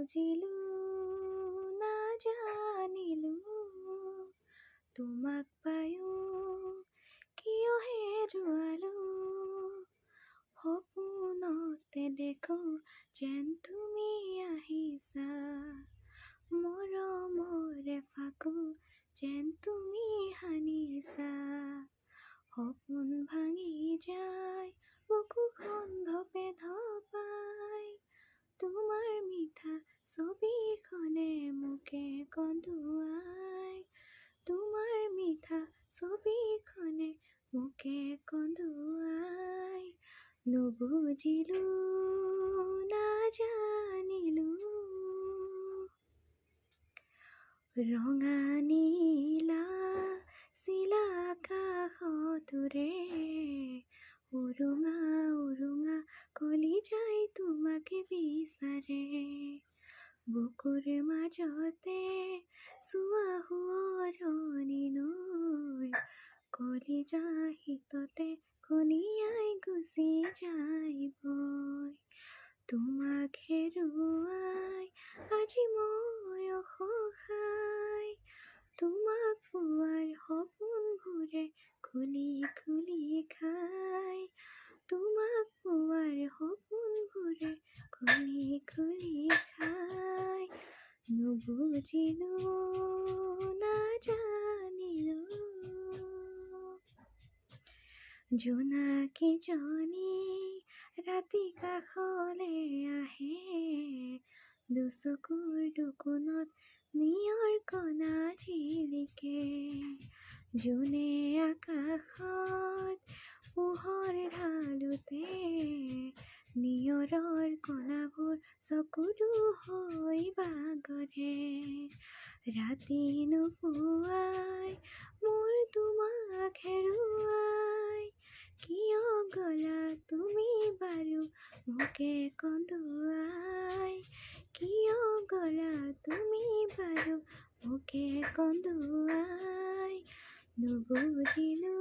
নুবুজিলো নাজানিলো তোমাক পায়ো কিয় হেৰুৱালো সপোনতে দেখো যেন তুমি আহিছা মৰমৰে ফাকো যেন তুমি সানিছা সপোন ভাঙি যায় বুকুখন ধপে ধপাই তোমাৰ মিঠা ছবিখনে মোকে কন্দুৱাই তোমাৰ মিঠা ছবিখনে মোকে কন্দুৱাই নুবুজিলো নাজানিলো ৰঙা নীলা চিলা আকাশতোৰে উৰুঙা উৰুঙা কলিজাই তোমাকে বিচাৰে বুকুৰ মাজতে চোৱা সোঁৱৰণি নৈ কলিজা হিততে কণিয়াই গুচি যায় বৈ তোমাক হেৰুৱাই আজি মই অসহায় তোমাক পোৱাৰ সপোনবোৰে খুলি খুলি খাই তোমাক পোৱাৰ সপোনবোৰে খুলি খুলি খাই নুবুজিলো নাজানিলো জোনাকীজনী ৰাতি কাষলে আহে দুচকুৰ দুকোণত নিয়ৰ কণা জিলিকে জোনে আকাশত পোহৰ ঢালোতে নিয়ৰৰ কণাবোৰ চকুলো হৈ বাগৰে ৰাতি নোপোৱাই মোৰ তোমাক হেৰুৱাই কিয় গলা তুমি বাৰু মোকে কন্দুৱাই কিয় গলা তুমি বাৰু মোকে কন্দুৱাই নুবুজিলো